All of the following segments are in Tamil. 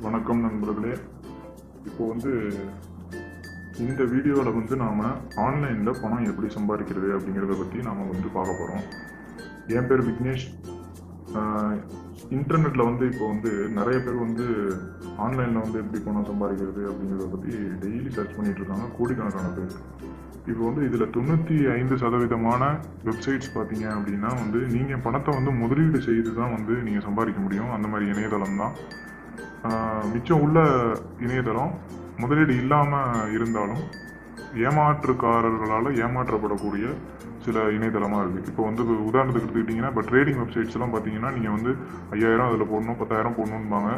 வணக்கம் நண்பர்களே. இப்போ இந்த வீடியோவில் நாம் ஆன்லைனில் பணம் எப்படி சம்பாதிக்கிறது அப்படிங்கிறத பற்றி நாம் பார்க்க போகிறோம். என் பேர் விக்னேஷ். இன்டர்நெட்டில் இப்போ நிறைய பேர் ஆன்லைனில் எப்படி பணம் சம்பாதிக்கிறது அப்படிங்கிறத பற்றி டெய்லி சர்ச் பண்ணிகிட்டு இருக்காங்க, கோடிக்கணக்கான பேர். இப்போ இதில் 95% வெப்சைட்ஸ் பார்த்தீங்க அப்படின்னா நீங்கள் பணத்தை முதலீடு செய்து தான் நீங்கள் சம்பாதிக்க முடியும். அந்த மாதிரி இணையதளம் தான். மிச்சம் உள்ள இணையதளம் முதலீடு இல்லாமல் இருந்தாலும் ஏமாற்றுக்காரர்களால் ஏமாற்றப்படக்கூடிய சில இணையதளமாக இருக்குது. இப்போ உதாரணத்துக்கு எடுத்துக்கிட்டிங்கன்னா, இப்போ ட்ரேடிங் வெப்சைட்ஸ்லாம் பார்த்தீங்கன்னா, நீங்கள் 5000 அதில் போடணும், 10,000 போடணும்பாங்க.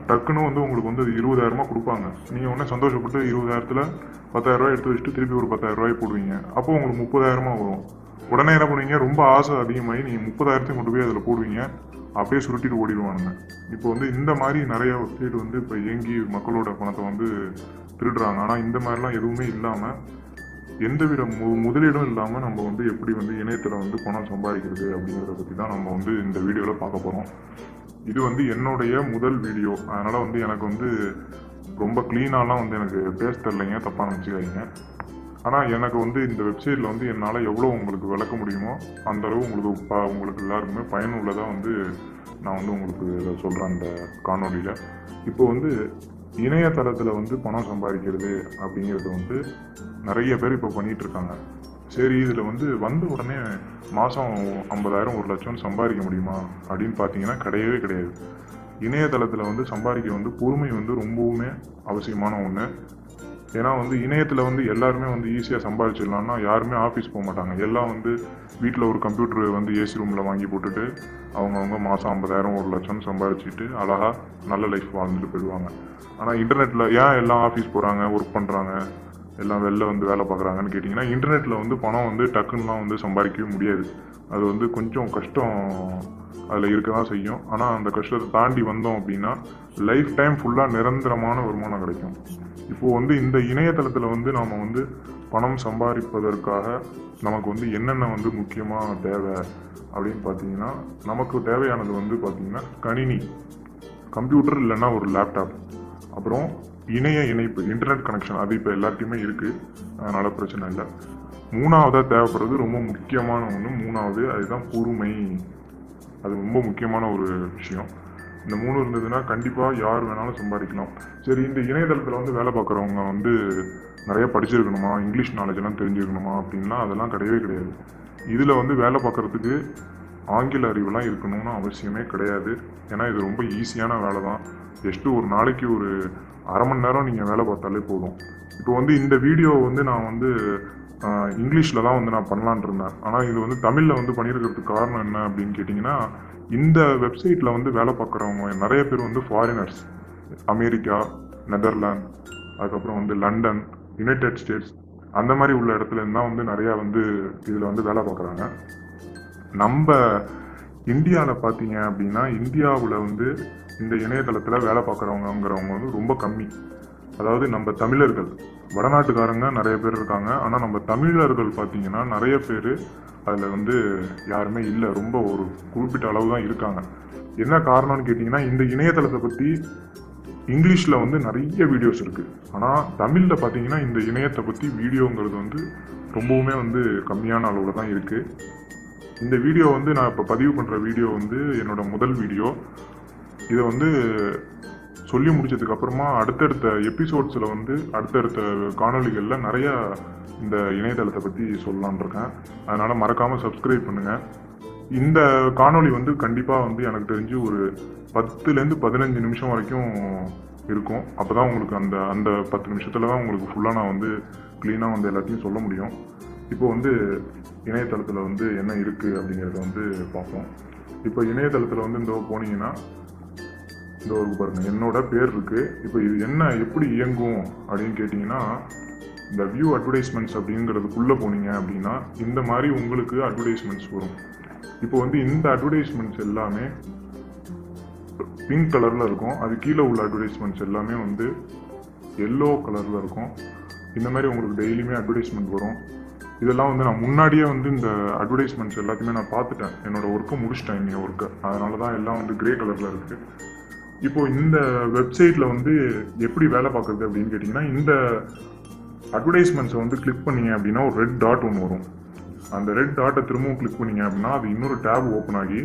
டக்குன்னு உங்களுக்கு அது 20,000 கொடுப்பாங்க. நீங்கள் உடனே சந்தோஷப்பட்டு 20,000த்தில் 10,000 எடுத்து வச்சுட்டு திருப்பி ஒரு 10,000 போடுவீங்க. அப்போ உங்களுக்கு 30,000 வரும். உடனே என்ன பண்ணுவீங்க, ரொம்ப ஆசை அதிகமாகி நீங்கள் 30,000 கொண்டு போய் அதில் போடுவீங்க. அப்படியே சுருட்டிட்டு ஓடிடுவானுங்க. இப்போ இந்த மாதிரி நிறைய வெப்சைட் இப்போ இயங்கி மக்களோட பணத்தை திருடுறாங்க. ஆனால் இந்த மாதிரிலாம் எதுவுமே இல்லாமல், எந்தவித முதலீடும் இல்லாமல் நம்ம எப்படி இணையத்தில் பணம் சம்பாதிக்கிறது அப்படிங்கிறத பற்றி தான் நம்ம இந்த வீடியோவில் பார்க்க போகிறோம். இது என்னுடைய முதல் வீடியோ. அதனால் எனக்கு ரொம்ப க்ளீனாலாம் எனக்கு பேச தெரிலைங்க, தப்பாக நினச்சிக்காதீங்க. ஆனால் எனக்கு இந்த வெப்சைட்டில் என்னால் எவ்வளோ உங்களுக்கு விளக்க முடியுமோ அந்தளவு உங்களுக்கு எல்லாருக்குமே பயனுள்ளதாக நான் உங்களுக்கு இதை சொல்கிறேன் அந்த காணொலியில். இப்போ இணையதளத்தில் பணம் சம்பாதிக்கிறது அப்படிங்கிறது நிறைய பேர் இப்போ பண்ணிகிட்ருக்காங்க. சரி, இதில் வந்த உடனே மாதம் 50,000 1,00,000 சம்பாதிக்க முடியுமா அப்படின்னு பார்த்தீங்கன்னா கிடையவே கிடையாது. இணையதளத்தில் சம்பாதிக்க பொறுமை ரொம்பவுமே அவசியமான ஒன்று. ஏன்னா இணையத்தில் எல்லாருமே ஈஸியாக சம்பாதிச்சிடலாம்னா யாருமே ஆஃபீஸ் போக மாட்டாங்க. எல்லாம் வீட்டில் ஒரு கம்ப்யூட்டர் ஏசி ரூமில் வாங்கி போட்டுட்டு அவங்கவுங்க மாதம் 50,000 1,00,000 சம்பாதிச்சுட்டு அழகாக நல்ல லைஃப் வாழ்ந்துட்டு போயிடுவாங்க. ஆனால் இன்டர்நெட்டில் ஏன் எல்லாம் ஆஃபீஸ் போகிறாங்க, ஒர்க் பண்ணுறாங்க, எல்லாம் வெளில வேலை பார்க்குறாங்கன்னு கேட்டிங்கன்னா, இன்டர்நெட்டில் பணம் டக்குன்னெலாம் சம்பாதிக்கவே முடியாது. அது கொஞ்சம் கஷ்டம் அதில் இருக்க தான் செய்யும். ஆனால் அந்த கஷ்டத்தை தாண்டி வந்தோம் அப்படின்னா லைஃப் டைம் ஃபுல்லாக நிரந்தரமான வருமானம் கிடைக்கும். இப்போது இந்த இணையதளத்தில் நாம் பணம் சம்பாதிப்பதற்காக நமக்கு என்னென்ன முக்கியமாக தேவை அப்படின்னு பார்த்தீங்கன்னா, நமக்கு தேவையானது பார்த்தீங்கன்னா கணினி, கம்ப்யூட்டர் இல்லைன்னா ஒரு லேப்டாப், அப்புறம் இணைய இணைப்பு, இன்டர்நெட் கனெக்ஷன். அது இப்போ எல்லாத்தையுமே இருக்குது, அதனால் பிரச்சனை இல்லை. மூணாவதாக தேவைப்படுறது ரொம்ப முக்கியமான ஒன்று. மூணாவது அதுதான் பொறுமை. அது ரொம்ப முக்கியமான ஒரு விஷயம். இந்த 3 இருந்ததுன்னா கண்டிப்பாக யார் வேணாலும் சம்பாதிக்கலாம். சரி, இந்த இணையதளத்தில் வேலை பார்க்குறவங்க நிறைய படிச்சிருக்கணுமா, இங்கிலீஷ் நாலேஜெல்லாம் தெரிஞ்சுருக்கணுமா அப்படின்னா அதெல்லாம் கிடையவே கிடையாது. இதில் வேலை பார்க்குறதுக்கு ஆங்கில அறிவுலாம் இருக்கணும்னு அவசியமே கிடையாது. ஏன்னா இது ரொம்ப ஈஸியான வேலை தான். ஜஸ்ட்டு ஒரு நாளைக்கு ஒரு அரை மணி நேரம் நீங்கள் வேலை பார்த்தாலே போதும். இப்போ இந்த வீடியோ நான் இங்கிலீஷில் தான் நான் பண்ணலான் இருந்தேன். ஆனால் இது தமிழில் பண்ணியிருக்கிறதுக்கு காரணம் என்ன அப்படின்னு கேட்டிங்கன்னா, இந்த வெப்சைட்டில் வேலை பார்க்குறவங்க நிறைய பேர் ஃபாரினர்ஸ், அமெரிக்கா, நெதர்லாந்து, அதுக்கப்புறம் லண்டன், யுனைடெட் ஸ்டேட்ஸ், அந்த மாதிரி உள்ள இடத்துல இருந்தால் நிறையா இதில் வேலை பார்க்குறாங்க. நம்ம இந்தியாவில் பார்த்தீங்க அப்படின்னா, இந்தியாவில் இந்த இணையதளத்தில் வேலை பார்க்குறவங்கிறவங்க ரொம்ப கம்மி. அதாவது நம்ம தமிழர்கள், வடநாட்டுக்காரங்க நிறைய பேர் இருக்காங்க. ஆனால் நம்ம தமிழர்கள் பார்த்தீங்கன்னா நிறைய பேர் அதில் யாருமே இல்லை, ரொம்ப ஒரு குறிப்பிட்ட அளவு தான் இருக்காங்க. என்ன காரணம்னு கேட்டிங்கன்னா, இந்த இணையதளத்தை பற்றி இங்கிலீஷில் நிறைய வீடியோஸ் இருக்குது. ஆனால் தமிழில் பார்த்தீங்கன்னா இந்த இணையத்தை பற்றி வீடியோங்கிறது ரொம்பவுமே கம்மியான அளவில் தான் இருக்குது. இந்த வீடியோ நான் இப்போ பதிவு பண்ணுற வீடியோ என்னோடய முதல் வீடியோ. இதை சொல்லி முடிச்சதுக்கப்புறமா அடுத்தடுத்த எபிசோட்ஸில் அடுத்தடுத்த காணொலிகளில் நிறையா இந்த இணையதளத்தை பற்றி சொல்லலான் இருக்கேன். அதனால் மறக்காமல் சப்ஸ்கிரைப் பண்ணுங்கள். இந்த காணொலி கண்டிப்பாக எனக்கு தெரிஞ்சு ஒரு 10லேருந்து 15 நிமிஷம் வரைக்கும் இருக்கும். அப்போ தான் உங்களுக்கு அந்த 10 நிமிஷத்தில் தான் உங்களுக்கு ஃபுல்லாக நான் க்ளீனாக எல்லாத்தையும் சொல்ல முடியும். இப்போ இணையதளத்தில் என்ன இருக்குது அப்படிங்கிறத பார்ப்போம். இப்போ இணையதளத்தில் இந்த போனீங்கன்னா இந்த ஒரு பாருங்கள், என்னோட பேர் இருக்குது. இப்போ இது எப்படி இயங்கும் அப்படின்னு கேட்டிங்கன்னா, இந்த வியூ அட்வர்டைஸ்மெண்ட்ஸ் அப்படிங்கிறதுக்குள்ளே போனீங்க அப்படின்னா இந்த மாதிரி உங்களுக்கு அட்வர்டைஸ்மெண்ட்ஸ் வரும். இப்போ இந்த அட்வர்டைஸ்மெண்ட்ஸ் எல்லாமே பிங்க் கலரில் இருக்கும். அது கீழே உள்ள அட்வர்டைஸ்மெண்ட்ஸ் எல்லாமே எல்லோ கலரில் இருக்கும். இந்த மாதிரி உங்களுக்கு டெய்லியுமே அட்வர்டைஸ்மெண்ட் வரும். இதெல்லாம் வந்து நான் முன்னாடியே வந்து இந்த அட்வர்டைஸ்மெண்ட்ஸ் எல்லாத்தையுமே நான் பார்த்துட்டேன். என்னோட ஒர்க்கை முடிச்சிட்டேன் இன்னைய ஒர்க்கை. அதனால தான் எல்லாம் வந்து கிரே கலரில் இருக்குது. இப்போ இந்த வெப்சைட்டில் வந்து எப்படி வேலை பார்க்குறது அப்படின்னு கேட்டிங்கன்னா, இந்த அட்வர்டைஸ்மெண்ட்ஸை வந்து கிளிக் பண்ணீங்க அப்படின்னா ஒரு ரெட் டாட் ஒன்று வரும். அந்த ரெட் டாட்டை திரும்பவும் கிளிக் பண்ணீங்க அப்படின்னா அது இன்னொரு டேப் ஓப்பன் ஆகி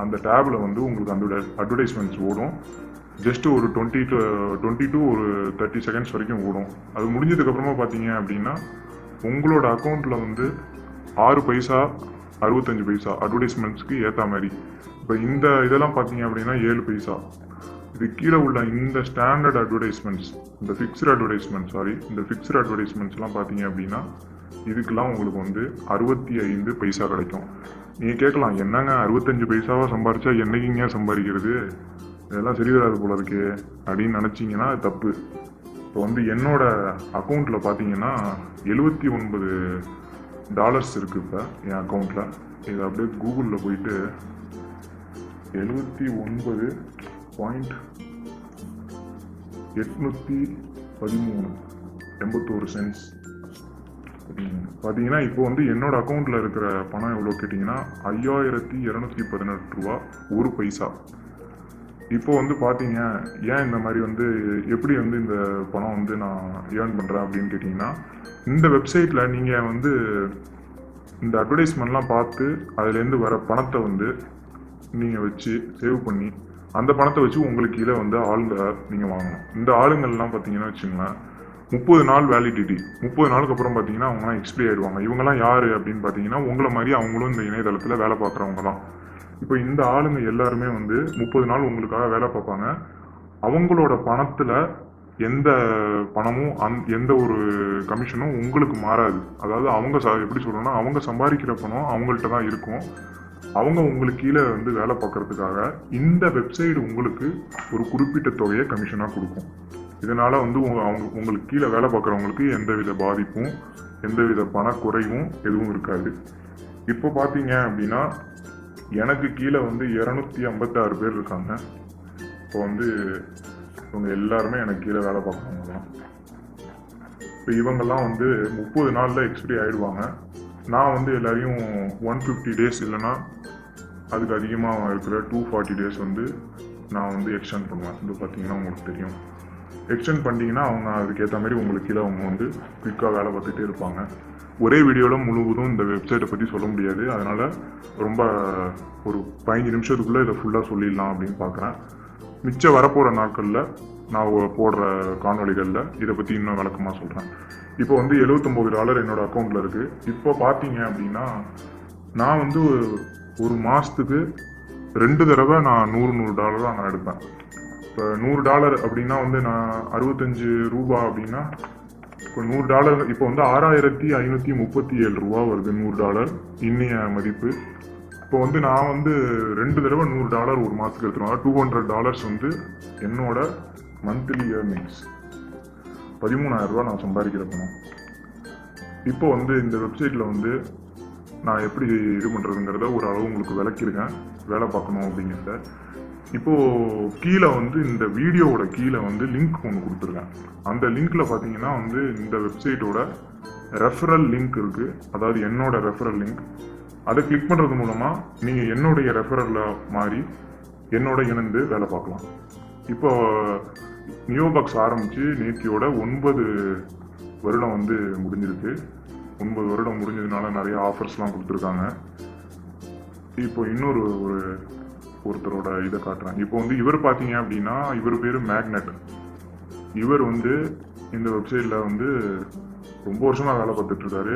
அந்த டேபில் வந்து உங்களுக்கு அந்த அட்வர்டைஸ்மெண்ட்ஸ் ஓடும். ஜஸ்ட் ஒரு 20 to ஒரு 30 செகண்ட்ஸ் வரைக்கும் ஓடும். அது முடிஞ்சதுக்கப்புறமா பார்த்தீங்க அப்படின்னா உங்களோட அக்கௌண்ட்டில் வந்து 6 பைசா 65 பைசா அட்வர்டைஸ்மெண்ட்ஸ்க்கு ஏற்ற மாதிரி. இப்போ இந்த இதெல்லாம் பார்த்தீங்க அப்படின்னா 7 பைசா. இது கீழே உள்ள இந்த ஸ்டாண்டர்ட் அட்வர்டைஸ்மெண்ட்ஸ், இந்த ஃபிக்ஸ்டு அட்வர்டைஸ்மெண்ட்ஸ்லாம் பார்த்தீங்க அப்படின்னா இதுக்கெல்லாம் உங்களுக்கு வந்து 65 பைசா கிடைக்கும். நீங்கள் கேட்கலாம், என்னங்க 65 பைசாவாக சம்பாரிச்சா என்னைக்குங்க சம்பாதிக்கிறது, இதெல்லாம் சரி வராது போல இருக்கு அப்படின்னு நினச்சிங்கன்னா அது தப்பு. இப்போ வந்து என்னோட அக்கௌண்ட்டில் பார்த்தீங்கன்னா $79 இருக்குது இப்போ என் அக்கௌண்ட்டில். இது அப்படியே கூகுளில் போயிட்டு 79.813.81 பார்த்தீங்கன்னா இப்போ வந்து என்னோட அக்கௌண்ட்டில் இருக்கிற பணம் எவ்வளோ கேட்டிங்கன்னா 5218 ரூபா 1 பைசா. இப்போ வந்து பார்த்தீங்க, ஏன் இந்த மாதிரி வந்து எப்படி வந்து இந்த பணம் வந்து நான் ஏர்ன் பண்ணுறேன் அப்படின்னு கேட்டிங்கன்னா, இந்த வெப்சைட்டில் நீங்கள் வந்து இந்த அட்வர்டைஸ்மெண்ட்லாம் பார்த்து அதுலேருந்து வர பணத்தை வந்து நீங்கள் வச்சு சேவ் பண்ணி அந்த பணத்தை வச்சு உங்களுக்கு கீழே வந்து ஆளுங்க நீங்கள் வாங்கணும். இந்த ஆளுங்கள்லாம் பார்த்தீங்கன்னா வச்சுங்களேன் 30 நாள் வேலிடிட்டி. 30 நாளுக்கு அப்புறம் பார்த்தீங்கன்னா அவங்களாம் எக்ஸ்பிரி ஆகிடுவாங்க. இவங்கெல்லாம் யார் அப்படின்னு பார்த்தீங்கன்னா உங்களை மாதிரி அவங்களும் இந்த இணையதளத்தில் வேலை பார்க்குறவங்க தான். இப்போ இந்த ஆளுங்க எல்லாருமே வந்து 30 நாள் உங்களுக்காக வேலை பார்ப்பாங்க. அவங்களோட பணத்தில் எந்த பணமும் எந்த ஒரு கமிஷனும் உங்களுக்கு மாறாது. அதாவது அவங்க எப்படி சொல்கிறோன்னா, அவங்க சம்பாதிக்கிற பணம் அவங்கள்ட்ட தான் இருக்கும். அவங்க உங்களுக்கு கீழே வந்து வேலை பார்க்கறதுக்காக இந்த வெப்சைட் உங்களுக்கு ஒரு குறிப்பிட்ட தொகையை கமிஷனாக கொடுக்கும். இதனால் வந்து உங்களுக்கு கீழே வேலை பார்க்குறவங்களுக்கு எந்தவித பாதிப்பும் எந்தவித பணக்குறைவும் எதுவும் இருக்காது. இப்போ பார்த்தீங்க அப்படின்னா எனக்கு கீழே வந்து 256 பேர் இருக்காங்க. இப்போ வந்து இவங்க எல்லாருமே எனக்கு கீழே வேலை பார்க்குறவங்க தான். இப்போ இவங்கெல்லாம் வந்து 30 நாளில் எக்ஸ்பிரி ஆகிடுவாங்க. நான் வந்து எல்லாரையும் 150 டேஸ் இல்லைன்னா அதுக்கு அதிகமாக இருக்கிற 240 டேஸ் வந்து நான் வந்து எக்ஸ்டெண்ட் பண்ணுவேன். இது பார்த்தீங்கன்னா உங்களுக்கு தெரியும். எக்ஸ்டெண்ட் பண்ணிட்டீங்கன்னா அவங்க அதுக்கேற்ற மாதிரி உங்களுக்கு கீழே அவங்க வந்து குயிக்காக வேலை பார்த்துட்டே இருப்பாங்க. ஒரே வீடியோவில் முழுவதும் இந்த வெப்சைட்டை பற்றி சொல்ல முடியாது. அதனால் ரொம்ப ஒரு 15 நிமிஷத்துக்குள்ளே இதை ஃபுல்லாக சொல்லிடலாம் அப்படின்னு பார்க்குறேன். மிச்சம் வரப்போகிற நாட்களில் நான் போடுற காணொலிகளில் இதை பற்றி இன்னும் விளக்கமாக சொல்கிறேன். இப்போ வந்து $79 என்னோடய அக்கௌண்ட்டில் இருக்குது. இப்போ பார்த்தீங்க அப்படின்னா நான் வந்து ஒரு மாதத்துக்கு 2 தடவை நான் $100 தான் நான் எடுப்பேன். இப்போ $100 அப்படின்னா வந்து நான் 65 ரூபா அப்படின்னா இப்போ $100 இப்போ வந்து 6537 ரூபா வருது. $100 இன்னைய மதிப்பு. இப்போ வந்து நான் வந்து 2 தடவை $100 ஒரு மாதத்துக்கு எடுத்துருவாங்க. $200 வந்து என்னோட மந்த்லி ஏர்னிங்ஸ். 13,000 ரூபா நான் சம்பாதிக்கிற பணம். இப்போ வந்து இந்த வெப்சைட்டில் வந்து நான் எப்படி இது பண்ணுறதுங்கிறத ஒரு அளவு உங்களுக்கு விளக்கியிருக்கேன், வேலை பார்க்கணும் அப்படிங்கிறத. இப்போது கீழே வந்து இந்த வீடியோவோட கீழே வந்து லிங்க் ஒன்று கொடுத்துருக்கேன். அந்த லிங்க்கில் பார்த்தீங்கன்னா வந்து இந்த வெப்சைட்டோட ரெஃபரல் லிங்க் இருக்குது. அதாவது என்னோட ரெஃபரல் லிங்க். அதை கிளிக் பண்ணுறது மூலமாக நீங்கள் என்னுடைய ரெஃபரலில் மாறி என்னோட இணைந்து வேலை பார்க்கலாம். இப்போ நியோபாக்ஸ் ஆரம்பித்து நேத்தியோட 9 வருடம் வந்து முடிஞ்சிருக்கு. 9 வருடம் முடிஞ்சதுனால நிறைய ஆஃபர்ஸ்லாம் கொடுத்துருக்காங்க. இப்போ இன்னொரு ஒருத்தரோட இதை காட்டுறேன். இப்போ வந்து இவர் பார்த்தீங்க அப்படின்னா இவர் பேர் மேக்னெட். இவர் வந்து இந்த வெப்சைட்டில் வந்து ரொம்ப வருஷமாக வேலை பார்த்துட்ருக்காரு.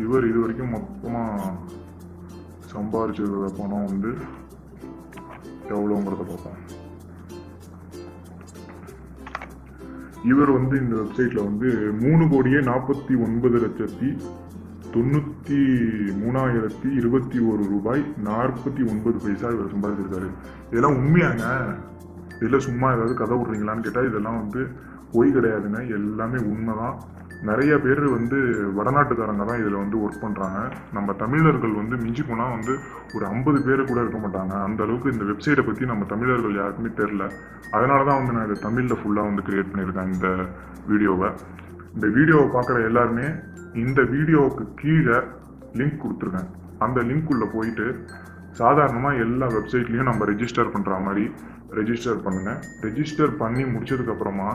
இவர் இது வரைக்கும் மொத்தமாக சம்பாரிச்சிருக்கிற பணம் வந்து எவ்வளோங்கிறத பார்ப்போம். இவர் வந்து இந்த வெப்சைட்டில் வந்து 3,49,93,021 ரூபாய் 49 பைசா இவர் சம்பாதிச்சிருக்காரு. இதெல்லாம் உண்மையாங்க? இதில் சும்மா ஏதாவது கதை விட்றீங்களான்னு கேட்டால் இதெல்லாம் வந்து பொய் கிடையாதுங்க. எல்லாமே உண்மை தான். நிறைய பேர் வந்து வடநாட்டுக்காரங்க தான் இதில் வந்து ஒர்க் பண்ணுறாங்க. நம்ம தமிழர்கள் வந்து மிஞ்சி போனால் வந்து ஒரு 50 பேர் கூட இருக்க மாட்டாங்க. அந்த அளவுக்கு இந்த வெப்சைட்டை பற்றி நம்ம தமிழர்கள் யாருக்குமே தெரில. அதனால தான் வந்து நான் இதை தமிழில் ஃபுல்லாக வந்து கிரியேட் பண்ணியிருக்கேன் இந்த வீடியோவை. இந்த வீடியோவை பார்க்குற எல்லாருமே இந்த வீடியோவுக்கு கீழே லிங்க் கொடுத்துருக்கேன். அந்த லிங்க் உள்ள போயிட்டு சாதாரணமாக எல்லா வெப்சைட்லேயும் நம்ம ரெஜிஸ்டர் பண்ணுற மாதிரி ரெஜிஸ்டர் பண்ணுங்கள். ரெஜிஸ்டர் பண்ணி முடிச்சதுக்கப்புறமா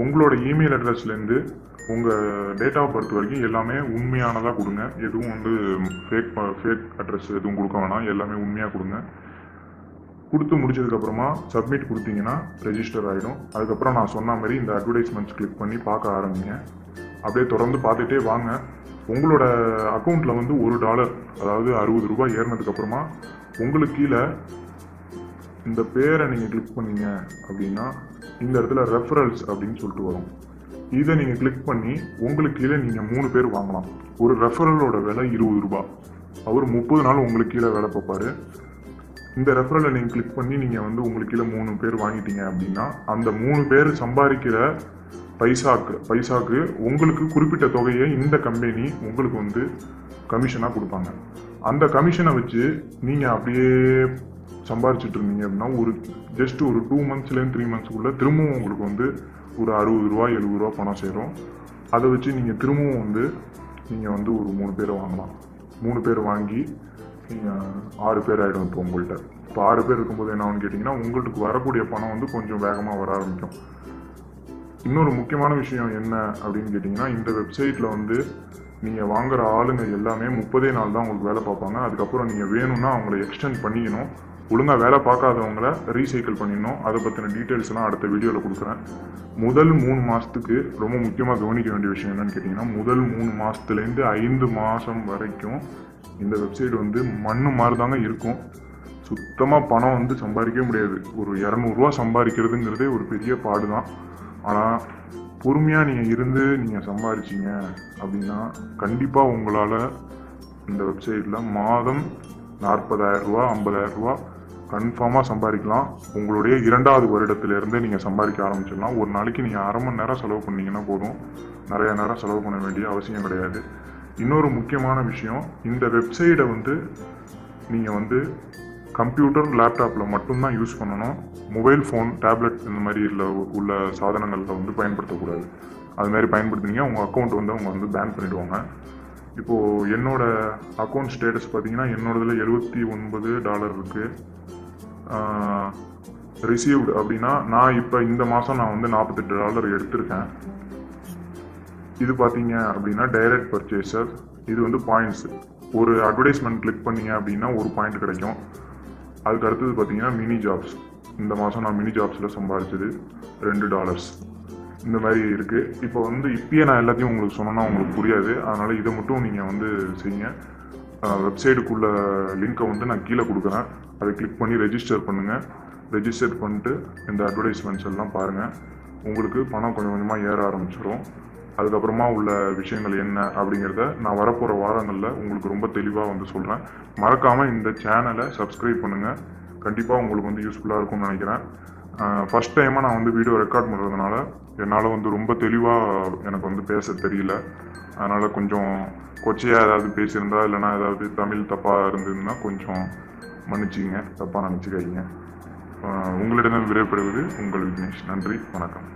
உங்களோட இமெயில் அட்ரஸ்லேருந்து உங்கள் டேட் ஆஃப் பர்த் வரைக்கும் எல்லாமே உண்மையானதாக கொடுங்க. எதுவும் வந்து ஃபேக் அட்ரஸ் எதுவும் கொடுக்க வேணாம், எல்லாமே உண்மையாக கொடுங்க. கொடுத்து முடிச்சதுக்கப்புறமா சப்மிட் கொடுத்தீங்கன்னா ரெஜிஸ்டர் ஆகிடும். அதுக்கப்புறம் நான் சொன்ன மாதிரி இந்த அட்வர்டைஸ்மெண்ட்ஸ் கிளிக் பண்ணி பார்க்க ஆரம்பிங்க. அப்படியே தொடர்ந்து பார்த்துட்டே வாங்க. உங்களோட அக்கௌண்ட்டில் வந்து $1, அதாவது 60 ரூபாய் ஏறினதுக்கப்புறமா உங்களுக்கு கீழே இந்த பேரை நீங்கள் கிளிக் பண்ணீங்க அப்படின்னா இந்த இடத்துல ரெஃபரல்ஸ் அப்படின்னு சொல்லிட்டு வரும். இதை நீங்கள் கிளிக் பண்ணி உங்களுக்கு கீழே நீங்கள் 3 பேர் வாங்கலாம். ஒரு ரெஃபரலோட விலை 20 ரூபாய். அவர் 30 நாள் உங்களுக்கு கீழே வேலை பார்ப்பாரு. இந்த ரெஃபரலை நீங்கள் கிளிக் பண்ணி நீங்கள் வந்து உங்களுக்கு கீழே 3 பேர் வாங்கிட்டீங்க அப்படின்னா அந்த 3 பேர் சம்பாதிக்கிற பைசாக்கு உங்களுக்கு குறிப்பிட்ட தொகையை இந்த கம்பெனி உங்களுக்கு வந்து கமிஷனாக கொடுப்பாங்க. அந்த கமிஷனை வச்சு நீங்கள் அப்படியே சம்பாரிச்சிட்டு இருந்தீங்க அப்படின்னா ஜஸ்ட் ஒரு 2 மந்த்ஸ்லேருந்து 3 மந்த்ஸ்க்குள்ளே திரும்பவும் உங்களுக்கு வந்து ஒரு 60 ரூபாய் 70 ரூபா பணம் சேரும். அதை வச்சு நீங்கள் திரும்பவும் வந்து நீங்கள் வந்து ஒரு 3 பேரை வாங்கலாம். 3 பேர் வாங்கி நீங்கள் 6 பேர் ஆகிடும். இப்போ உங்கள்கிட்ட 6 பேர் இருக்கும்போது என்ன ஆகுன்னு கேட்டிங்கன்னா உங்களுக்கு வரக்கூடிய பணம் வந்து கொஞ்சம் வேகமாக வர ஆரம்பிக்கும். இன்னொரு முக்கியமான விஷயம் என்ன அப்படின்னு கேட்டிங்கன்னா, இந்த வெப்சைட்டில் வந்து நீங்கள் வாங்குகிற ஆளுங்க எல்லாமே 30 நாள் தான் உங்களுக்கு வேலை பார்ப்பாங்க. அதுக்கப்புறம் நீங்கள் வேணும்னா அவங்கள எக்ஸ்டெண்ட் பண்ணிக்கணும். ஒழுங்காக வேலை பார்க்காதவங்கள ரீசைக்கிள் பண்ணிடணும். அதை பற்றின டீட்டெயில்ஸ்லாம் அடுத்த வீடியோவில் கொடுக்குறேன். முதல் 3 மாதத்துக்கு ரொம்ப முக்கியமாக கவனிக்க வேண்டிய விஷயம் என்னன்னு கேட்டிங்கன்னா, முதல் 3 மாதத்துலேருந்து 5 மாதம் வரைக்கும் இந்த வெப்சைட் வந்து மண்ணு மாதிரி தாங்க இருக்கும். சுத்தமாக பணம் வந்து சம்பாதிக்கவே முடியாது. ஒரு 200 ரூபா சம்பாதிக்கிறதுங்கிறதே ஒரு பெரிய பாடு தான். ஆனால் பொறுமையாக நீங்கள் இருந்து நீங்கள் சம்பாதிச்சிங்க அப்படின்னா கண்டிப்பாக உங்களால் இந்த வெப்சைட்டில் மாதம் 40,000 ரூபா 50,000 ரூபா கன்ஃபார்மாக சம்பாதிக்கலாம். உங்களுடைய 2வது வருடத்திலேருந்தே நீங்கள் சம்பாதிக்க ஆரம்பிச்சிடலாம். ஒரு நாளைக்கு நீங்கள் அரை மணி நேரம் செலவு பண்ணிங்கன்னா போதும். நிறைய நேரம் செலவு பண்ண வேண்டிய அவசியம் கிடையாது. இன்னொரு முக்கியமான விஷயம், இந்த வெப்சைட்டை வந்து நீங்கள் வந்து கம்ப்யூட்டர் லேப்டாப்பில் மட்டும்தான் யூஸ் பண்ணணும். மொபைல் ஃபோன் டேப்லெட் இந்த மாதிரி உள்ள சாதனங்களில் வந்து பயன்படுத்தக்கூடாது. அது மாதிரி பயன்படுத்தினீங்க உங்கள் அக்கௌண்ட் வந்து அவங்க வந்து பேன் பண்ணிவிடுவாங்க. இப்போது என்னோடய அக்கௌண்ட் ஸ்டேட்டஸ் பார்த்தீங்கன்னா என்னோடதில் $79 இருக்குது. ரிசீவ்டு அப்படின்னா நான் இப்போ இந்த மாதம் நான் வந்து $48 எடுத்திருக்கேன். இது பார்த்தீங்க அப்படின்னா டைரக்ட் பர்ச்சேசர். இது வந்து பாயிண்ட்ஸ். ஒரு அட்வர்டைஸ்மெண்ட் கிளிக் பண்ணீங்க அப்படின்னா 1 பாயிண்ட் கிடைக்கும். அதுக்கு அடுத்தது பார்த்தீங்கன்னா மினி ஜாப்ஸ். இந்த மாதம் நான் மினி ஜாப்ஸில் சம்பாதிச்சது $2. இந்த மாதிரி இருக்குது. இப்போ வந்து இப்பயே நான் எல்லாத்தையும் உங்களுக்கு சொன்னேன்னா உங்களுக்கு புரியாது. அதனால் இதை மட்டும் நீங்கள் வந்து செய்யுங்க. வெப்சைட்டுக்குள்ள லிங்க்கை வந்து நான் கீழே கொடுக்குறேன். அதை கிளிக் பண்ணி ரெஜிஸ்டர் பண்ணுங்கள். ரெஜிஸ்டர் பண்ணிட்டு இந்த அட்வர்டைஸ்மெண்ட்ஸ் எல்லாம் பாருங்கள். உங்களுக்கு பணம் கொஞ்சம் கொஞ்சமாக ஏற ஆரம்பிச்சிடும். அதுக்கப்புறமா உள்ள விஷயங்கள் என்ன அப்படிங்கிறத நான் வரப்போகிற வாரங்களில் உங்களுக்கு ரொம்ப தெளிவாக வந்து சொல்கிறேன். மறக்காமல் இந்த சேனலை சப்ஸ்கிரைப் பண்ணுங்கள். கண்டிப்பாக உங்களுக்கு வந்து யூஸ்ஃபுல்லாக இருக்கும்னு நினைக்கிறேன். ஃபஸ்ட் டைமாக நான் வந்து வீடியோ ரெக்கார்ட் பண்ணுறதுனால என்னால் வந்து ரொம்ப தெளிவாக எனக்கு வந்து பேச தெரியல. அதனால் கொஞ்சம் கொச்சையாக ஏதாவது பேசியிருந்தா இல்லைனா ஏதாவது தமிழ் தப்பாக இருந்ததுன்னா கொஞ்சம் மன்னிச்சிங்க, தப்பாக நினச்சிக்காதீங்க. உங்களிடம் விடைபெறுவது உங்கள் விக்னேஷ். நன்றி, வணக்கம்.